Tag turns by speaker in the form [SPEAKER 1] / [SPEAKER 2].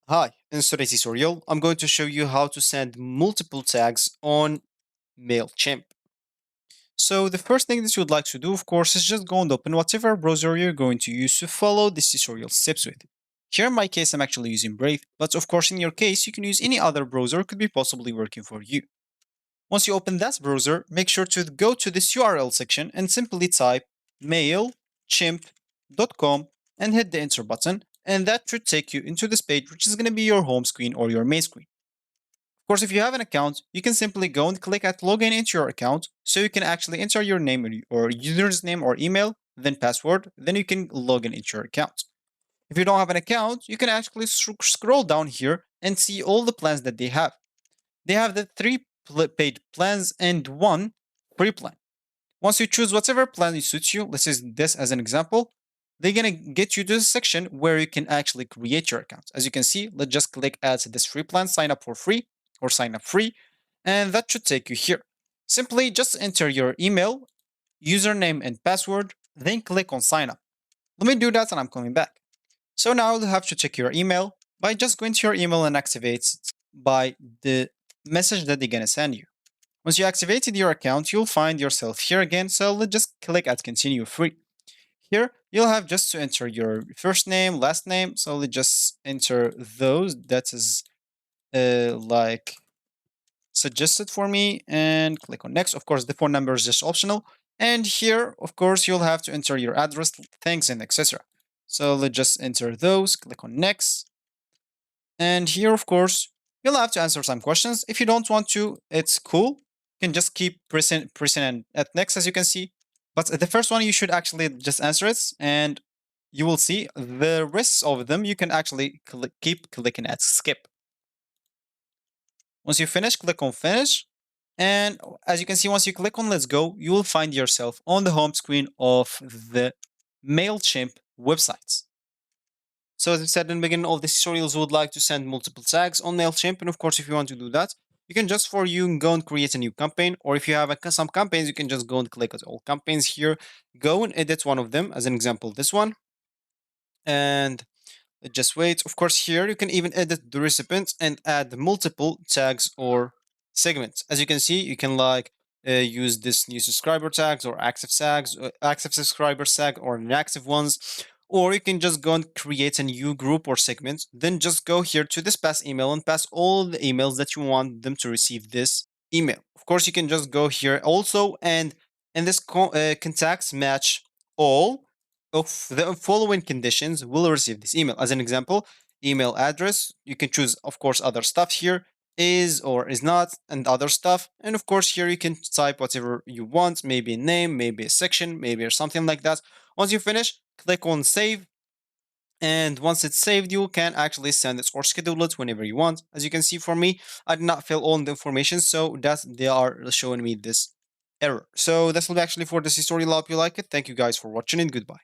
[SPEAKER 1] Hi, in today's tutorial, I'm going to show you how to send multiple tags on Mailchimp. So the first thing that you would like to do, of course, is just go and open whatever browser you're going to use to follow this tutorial steps with. Here in my case, I'm actually using Brave, but of course in your case, you can use any other browser could be possibly working for you. Once you open that browser, make sure to go to this URL section and simply type mailchimp.com and hit the enter button, and that should take you into this page, which is going to be your home screen or your main screen. Of course, if you have an account, you can simply go and click at login into your account, so you can actually enter your name or user's name or email, then password, then you can log in into your account. If you don't have an account, you can actually scroll down here and see all the plans that they have. They have the three paid plans and one free plan. Once you choose whatever plan suits you, let's use this as an example, they're gonna get you to the section where you can actually create your account. As you can see, let's just click add to this free plan, sign up for free or sign up free, and that should take you here. Simply just enter your email, username, and password, then click on sign up. Let me do that and I'm coming back. So now you'll have to check your email by just going to your email and activate it by the message that they're gonna send you. Once you activated your account, you'll find yourself here again, so let's just click at continue free. Here, you'll have just to enter your first name, last name, so let's just enter those that is like suggested for me and click on next. Of course, the phone number is just optional. And here, of course, you'll have to enter your address, thanks, and etc. So let's just enter those, click on next. And here, of course, you'll have to answer some questions. If you don't want to, it's cool. You can just keep pressing at next, as you can see. But the first one, you should actually just answer it, and you will see the rest of them. You can actually keep clicking at skip. Once you finish, click on finish. And as you can see, once you click on let's go, you will find yourself on the home screen of the Mailchimp websites. So as I said in the beginning of this tutorials, we would like to send multiple tags on Mailchimp. And of course, if you want to do that, you can just for you go and create a new campaign. Or if you have some campaigns, you can just go and click on all campaigns here. Go and edit one of them. As an example, this one. And just wait. Of course, here you can even edit the recipient and add multiple tags or segments. As you can see, you can use this new subscriber tags or active subscriber tag or inactive ones. Or you can just go and create a new group or segment. Then just go here to this pass email and pass all the emails that you want them to receive this email. Of course, you can just go here also and in this contacts match all of the following conditions will receive this email. As an example, email address, you can choose, of course, other stuff here, is or is not, and other stuff. And of course, here you can type whatever you want, maybe a name, maybe a section, maybe or something like that. Once you finish, click on save. And once it's saved, you can actually send it or schedule it whenever you want. As you can see for me, I did not fill all the information, so that they are showing me this error. So that's all actually for this tutorial. I hope you like it. Thank you guys for watching and goodbye.